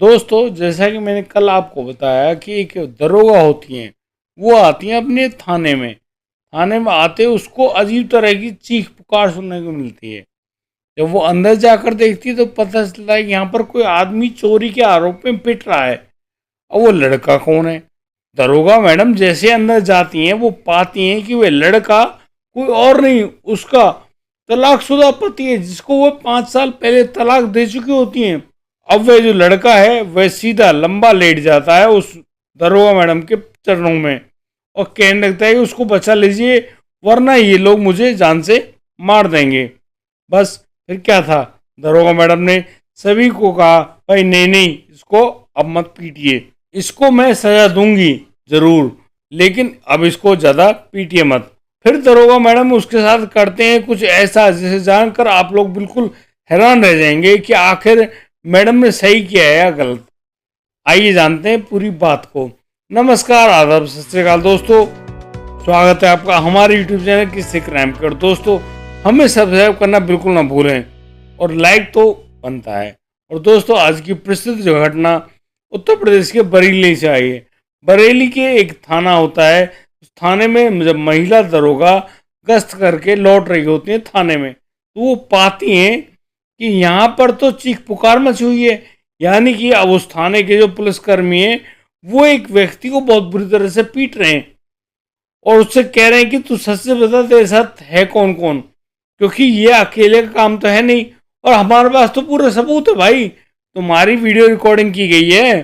दोस्तों, जैसा कि मैंने कल आपको बताया कि एक दरोगा होती हैं। वो आती हैं अपने थाने में। थाने में आते उसको अजीब तरह की चीख पुकार सुनने को मिलती है। जब वो अंदर जाकर देखती है तो पता चलता है कि यहाँ पर कोई आदमी चोरी के आरोप में पिट रहा है। और वो लड़का कौन है? दरोगा मैडम जैसे अंदर जाती हैं वो पाती हैं कि वह लड़का कोई और नहीं, उसका तलाकशुदा पति है, जिसको वो 5 साल पहले तलाक दे चुकी होती हैं। अब वह जो लड़का है वह सीधा लंबा लेट जाता है उस दरोगा मैडम के चरणों में और कहने लगता है कि उसको बचा लीजिए, वरना ये लोग मुझे जान से मार देंगे। बस फिर क्या था, दरोगा मैडम ने सभी को कहा, भाई नहीं नहीं, इसको अब मत पीटिए, इसको मैं सजा दूंगी जरूर, लेकिन अब इसको ज़्यादा पीटिए मत। फिर दरोगा मैडम उसके साथ करते हैं कुछ ऐसा जिसे जानकर आप लोग बिल्कुल हैरान रह जाएंगे कि आखिर मैडम ने सही किया है या गलत। आइए जानते हैं पूरी बात को। नमस्कार, आदाब, सत श्री अकाल दोस्तों। स्वागत है आपका हमारे यूट्यूब चैनल किस्से क्राइम कर। दोस्तों, हमें सब्सक्राइब करना बिल्कुल ना भूलें और लाइक तो बनता है। और दोस्तों, आज की प्रसिद्ध जो घटना उत्तर प्रदेश के बरेली से आई है। बरेली के एक थाना होता है, उस थाने में जब महिला दरोगा गश्त करके लौट रही होती है थाने में, तो वो पाती हैं कि यहाँ पर तो चीख पुकार मची हुई है। यानी कि अब उस थाने के जो पुलिसकर्मी हैं वो एक व्यक्ति को बहुत बुरी तरह से पीट रहे हैं और उससे कह रहे हैं कि तू सच से बता, तेरे साथ है कौन कौन, क्योंकि ये अकेले का काम तो है नहीं और हमारे पास तो पूरे सबूत है भाई। तुम्हारी वीडियो रिकॉर्डिंग की गई है,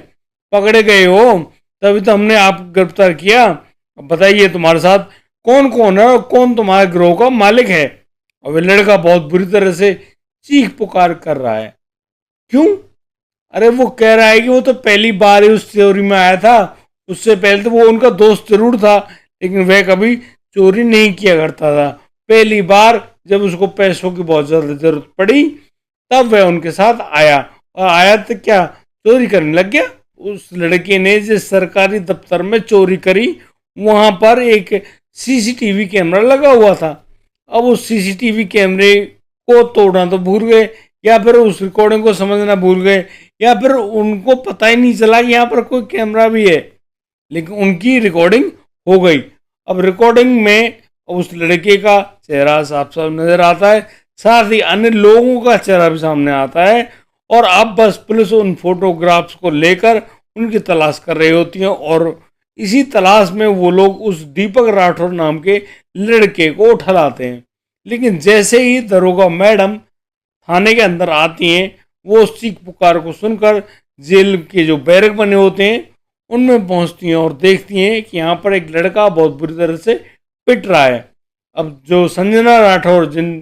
पकड़े गए हो, तभी तो हमने आप गिरफ्तार किया। अब बताइए तुम्हारे साथ कौन कौन है और कौन तुम्हारे गिरोह का मालिक है। और वह लड़का बहुत बुरी तरह से चीख पुकार कर रहा है। क्यों? अरे वो कह रहा है कि वो तो पहली बार ही उस चोरी में आया था, उससे पहले तो वो उनका दोस्त जरूर था, लेकिन वह कभी चोरी नहीं किया करता था। पहली बार जब उसको पैसों की बहुत ज़्यादा ज़रूरत पड़ी तब वह उनके साथ आया, और आया तो क्या, चोरी करने लग गया। उस लड़के ने जिस सरकारी दफ्तर में चोरी करी वहां पर एक सीसीटीवी कैमरा लगा हुआ था। अब उस सीसीटीवी कैमरे को तोड़ना तो भूल गए, या फिर उस रिकॉर्डिंग को समझना भूल गए, या फिर उनको पता ही नहीं चला कि यहाँ पर कोई कैमरा भी है, लेकिन उनकी रिकॉर्डिंग हो गई। अब रिकॉर्डिंग में उस लड़के का चेहरा साफ साफ नजर आता है, साथ ही अन्य लोगों का चेहरा भी सामने आता है। और अब बस पुलिस उन फोटोग्राफ्स को लेकर उनकी तलाश कर रही होती है और इसी तलाश में वो लोग उस दीपक राठौर नाम के लड़के को उठा लाते हैं। लेकिन जैसे ही दरोगा मैडम थाने के अंदर आती हैं, वो उस चीख पुकार को सुनकर जेल के जो बैरक बने होते हैं उनमें पहुंचती हैं और देखती हैं कि यहाँ पर एक लड़का बहुत बुरी तरह से पिट रहा है। अब जो संजना राठौर, जिन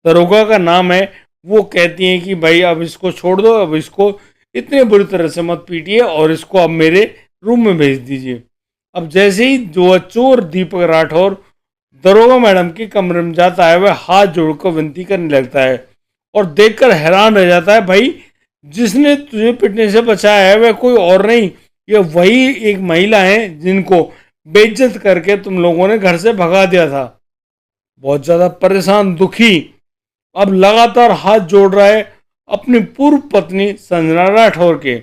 दरोगा का नाम है, वो कहती हैं कि भाई अब इसको छोड़ दो, अब इसको इतने बुरी तरह से मत पीटिए और इसको अब मेरे रूम में भेज दीजिए। अब जैसे ही जो चोर दीपक राठौर दरोगा मैडम के कमरे में जाता है, वह हाथ जोड़कर विनती करने लगता है और देखकर हैरान रह जाता है, भाई जिसने तुझे पिटने से बचाया है वह कोई और नहीं, ये वही एक महिला है जिनको बेइज्जत करके तुम लोगों ने घर से भगा दिया था। बहुत ज्यादा परेशान, दुखी, अब लगातार हाथ जोड़ रहा है अपनी पूर्व पत्नी संजना राठौर के।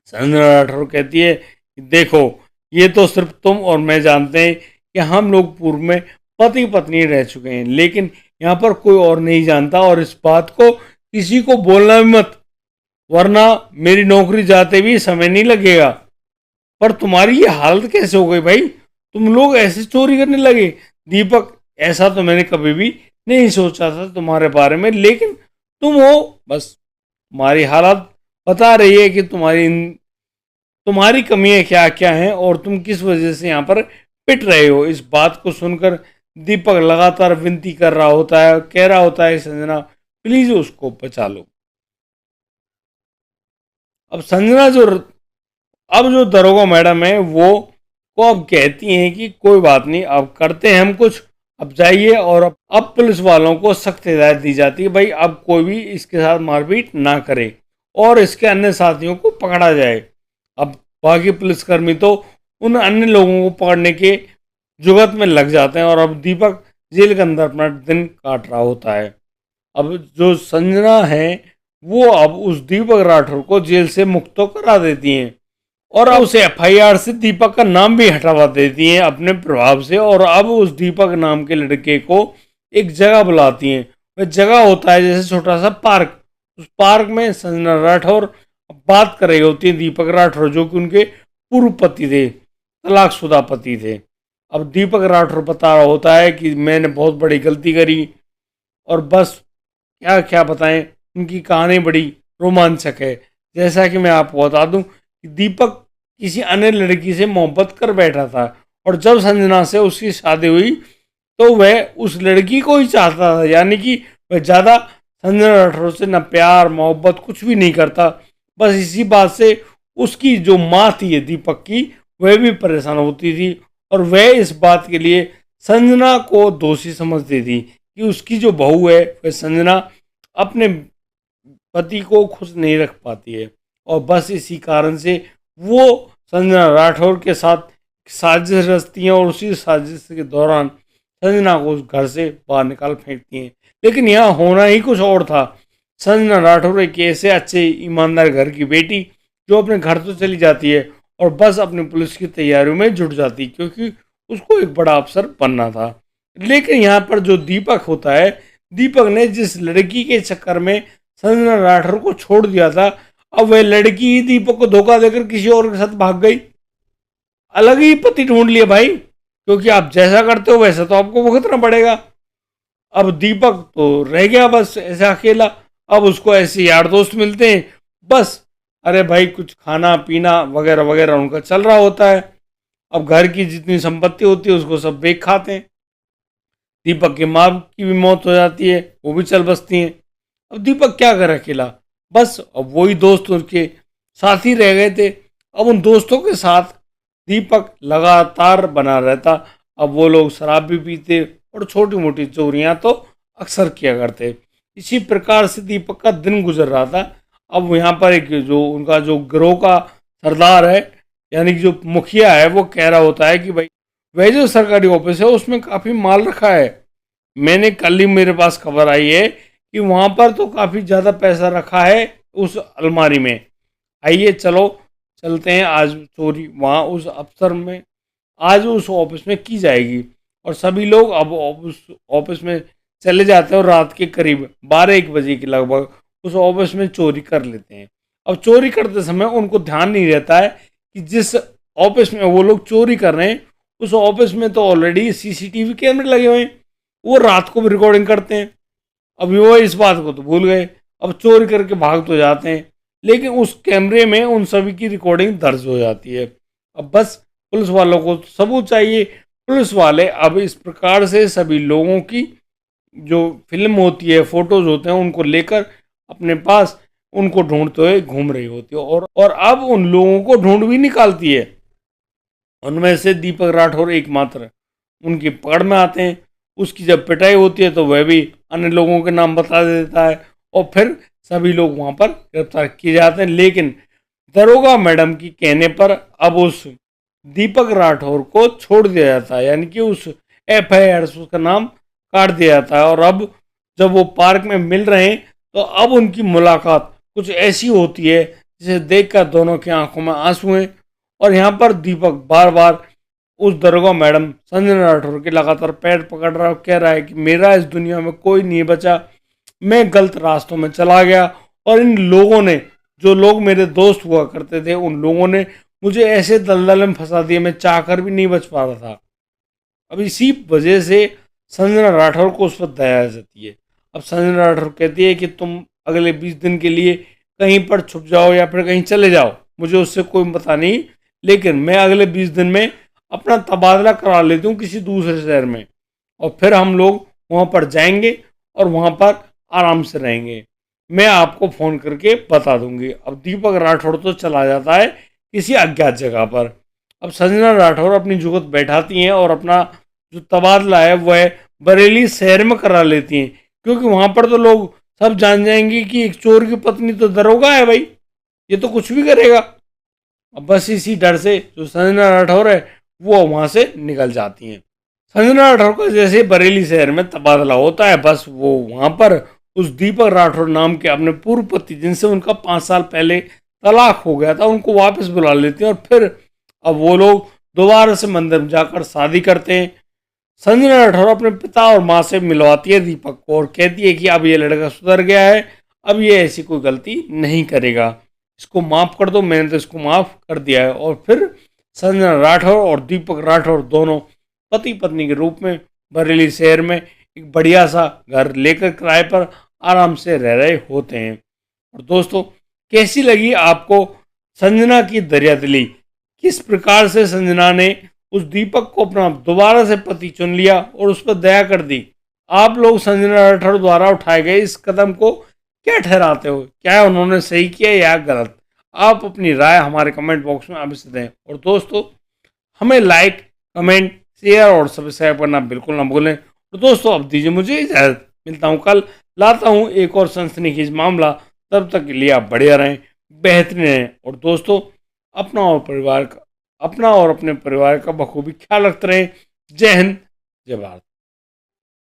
संजना राठौर कहती है कि देखो, ये तो सिर्फ तुम और मैं जानते हैं कि हम लोग पूर्व में पति पत्नी रह चुके हैं, लेकिन यहाँ पर कोई और नहीं जानता, और इस बात को किसी को बोलना भी मत, वरना मेरी नौकरी जाते भी समय नहीं लगेगा। पर तुम्हारी ये हालत कैसे हो गई भाई? तुम लोग ऐसे चोरी करने लगे? दीपक, ऐसा तो मैंने कभी भी नहीं सोचा था तुम्हारे बारे में, लेकिन तुम हो, बस तुम्हारी हालत बता रही है कि तुम्हारी कमियां क्या क्या हैं और तुम किस वजह से यहाँ पर पिट रहे हो। इस बात को सुनकर दीपक लगातार विनती कर रहा होता है, कह रहा होता है, संजना प्लीज उसको बचा लो। अब संजना जो अब जो दरोगा मैडम है वो को अब कहती हैं कि कोई बात नहीं, अब करते हैं हम कुछ, अब जाइए। और अब पुलिस वालों को सख्त हिदायत दी जाती है, भाई अब कोई भी इसके साथ मारपीट ना करे और इसके अन्य साथियों को पकड़ा जाए। अब बाकी पुलिसकर्मी तो उन अन्य लोगों को पकड़ने के जुगत में लग जाते हैं और अब दीपक जेल के अंदर अपना दिन काट रहा होता है। अब जो संजना है वो अब उस दीपक राठौर को जेल से मुक्त तो करा देती हैं और अब उस एफआईआर से दीपक का नाम भी हटवा देती हैं अपने प्रभाव से। और अब उस दीपक नाम के लड़के को एक जगह बुलाती हैं। वह जगह होता है जैसे छोटा सा पार्क। उस पार्क में संजना राठौर बात कर रही होती है दीपक राठौर, जो कि उनके पूर्व पति थे, तलाकशुदा पति थे। अब दीपक राठौर बता रहा होता है कि मैंने बहुत बड़ी गलती करी और बस क्या क्या बताएं, उनकी कहानी बड़ी रोमांचक है। जैसा कि मैं आपको बता दूं कि दीपक किसी अन्य लड़की से मोहब्बत कर बैठा था और जब संजना से उसकी शादी हुई तो वह उस लड़की को ही चाहता था, यानी कि वह ज़्यादा संजना राठौर से न प्यार मोहब्बत कुछ भी नहीं करता। बस इसी बात से उसकी जो माँ थी दीपक की, वह भी परेशान होती थी और वह इस बात के लिए संजना को दोषी समझती थी कि उसकी जो बहू है वह संजना अपने पति को खुश नहीं रख पाती है। और बस इसी कारण से वो संजना राठौर के साथ साजिश रचती हैं और उसी साजिश के दौरान संजना को उस घर से बाहर निकाल फेंकती हैं। लेकिन यहाँ होना ही कुछ और था। संजना राठौर एक ऐसे अच्छे ईमानदार घर की बेटी जो अपने घर तो चली जाती है और बस अपनी पुलिस की तैयारियों में जुट जाती, क्योंकि उसको एक बड़ा अफसर बनना था। लेकिन यहाँ पर जो दीपक होता है, दीपक ने जिस लड़की के चक्कर में संजना राठौर को छोड़ दिया था, अब वह लड़की ही दीपक को धोखा देकर किसी और के साथ भाग गई। अलग ही पति ढूंढ लिया भाई, क्योंकि आप जैसा करते हो वैसा तो आपको भुगतना पड़ेगा। अब दीपक तो रह गया बस ऐसा अकेला। अब उसको ऐसे यार दोस्त मिलते हैं, बस अरे भाई कुछ खाना पीना वगैरह वगैरह उनका चल रहा होता है। अब घर की जितनी संपत्ति होती है उसको सब बेच खाते हैं। दीपक की माँ की भी मौत हो जाती है, वो भी चल बसती हैं। अब दीपक क्या करे अकेला, बस अब वही दोस्त उसके साथ ही रह गए थे। अब उन दोस्तों के साथ दीपक लगातार बना रहता। अब वो लोग शराब भी पीते और छोटी मोटी चोरियां तो अक्सर किया करते। इसी प्रकार से दीपक का दिन गुजर रहा था। अब यहाँ पर एक जो उनका जो गिरोह का सरदार है, यानी कि जो मुखिया है, वो कह रहा होता है कि भाई वह जो सरकारी ऑफिस है उसमें काफ़ी माल रखा है। मैंने कल ही मेरे पास खबर आई है कि वहाँ पर तो काफ़ी ज़्यादा पैसा रखा है उस अलमारी में। आइए चलो चलते हैं, आज चोरी वहाँ उस अफसर में आज उस ऑफिस में की जाएगी। और सभी लोग अब उस ऑफिस में चले जाते हैं और रात के करीब 12-1 बजे के लगभग उस ऑफिस में चोरी कर लेते हैं। अब चोरी करते समय उनको ध्यान नहीं रहता है कि जिस ऑफिस में वो लोग चोरी कर रहे हैं उस ऑफिस में तो ऑलरेडी सीसीटीवी कैमरे लगे हुए हैं, वो रात को भी रिकॉर्डिंग करते हैं। अभी वो इस बात को तो भूल गए, अब चोरी करके भाग तो जाते हैं, लेकिन उस कैमरे में उन सभी की रिकॉर्डिंग दर्ज हो जाती है। अब बस पुलिस वालों को सबूत चाहिए। पुलिस वाले अब इस प्रकार से सभी लोगों की जो फिल्म होती है, फोटोज होते हैं, उनको लेकर अपने पास उनको ढूंढते हुए घूम रही होती है और अब उन लोगों को ढूंढ भी निकालती है। उनमें से दीपक राठौर एकमात्र उनकी पकड़ में आते हैं। उसकी जब पिटाई होती है तो वह भी अन्य लोगों के नाम बता देता है और फिर सभी लोग वहाँ पर गिरफ्तार किए जाते हैं। लेकिन दरोगा मैडम की कहने पर अब उस दीपक राठौर को छोड़ दिया जाता है, यानी कि उस एफआईआर से उसका नाम काट दिया जाता है। और अब जब वो पार्क में मिल रहे हैं तो अब उनकी मुलाकात कुछ ऐसी होती है जिसे देखकर दोनों की आंखों में आंसू हैं। और यहाँ पर दीपक बार बार उस दरोगा मैडम संजना राठौर के लगातार पैर पकड़ रहा कह रहा है कि मेरा इस दुनिया में कोई नहीं बचा, मैं गलत रास्तों में चला गया और इन लोगों ने, जो लोग मेरे दोस्त हुआ करते थे, उन लोगों ने मुझे ऐसे दलदल में फंसा दिया, मैं चाह कर भी नहीं बच पा रहा था। अब इसी वजह से संजना राठौर को उस पर दया आ जाती है। अब संजना राठौर कहती है कि तुम अगले 20 दिन के लिए कहीं पर छुप जाओ या फिर कहीं चले जाओ, मुझे उससे कोई पता नहीं, लेकिन मैं अगले 20 दिन में अपना तबादला करा लेती हूँ किसी दूसरे शहर में और फिर हम लोग वहाँ पर जाएंगे और वहाँ पर आराम से रहेंगे, मैं आपको फ़ोन करके बता दूंगी। अब दीपक राठौर तो चला जाता है किसी अज्ञात जगह पर। अब संजना राठौर अपनी जुगत बैठाती हैं और अपना जो तबादला है वह बरेली शहर में करा लेती हैं, क्योंकि वहाँ पर तो लोग सब जान जाएंगे कि एक चोर की पत्नी तो दरोगा है भाई, ये तो कुछ भी करेगा। अब बस इसी डर से जो संजना राठौर है वो वहाँ से निकल जाती हैं। संजना राठौर का जैसे बरेली शहर में तबादला होता है, बस वो वहाँ पर उस दीपक राठौर नाम के अपने पूर्व पति, जिनसे उनका 5 साल पहले तलाक हो गया था, उनको वापस बुला लेते हैं और फिर अब वो लोग दोबारा से मंदिर में जाकर शादी करते हैं। संजना राठौर अपने पिता और माँ से मिलवाती है दीपक को और कहती है कि अब ये लड़का सुधर गया है, अब ये ऐसी कोई गलती नहीं करेगा, इसको माफ़ कर दो, मैंने तो इसको माफ़ कर दिया है। और फिर संजना राठौर और दीपक राठौर दोनों पति पत्नी के रूप में बरेली शहर में एक बढ़िया सा घर लेकर किराए पर आराम से रह रहे होते हैं। और दोस्तों, कैसी लगी आपको संजना की दरियादिली? किस प्रकार से संजना ने उस दीपक को अपना दोबारा से पति चुन लिया और उस पर दया कर दी? आप लोग संजना राठौर द्वारा उठाए गए इस कदम को क्या ठहराते हो? क्या उन्होंने सही किया या गलत? आप अपनी राय हमारे कमेंट बॉक्स में अवश्य दें। और दोस्तों, हमें लाइक, कमेंट, शेयर और सब्सक्राइब करना बिल्कुल ना भूलें। तो दोस्तों, अब दीजिए मुझे इजाज़त। मिलता हूँ कल, लाता हूँ एक और सनसनीखेज मामला। तब तक के लिए आप बढ़िया रहें, बेहतरीन रहें। और दोस्तों, अपना और अपने परिवार का बखूबी ख्याल रखते रहें। जय हिंद, जय भारत।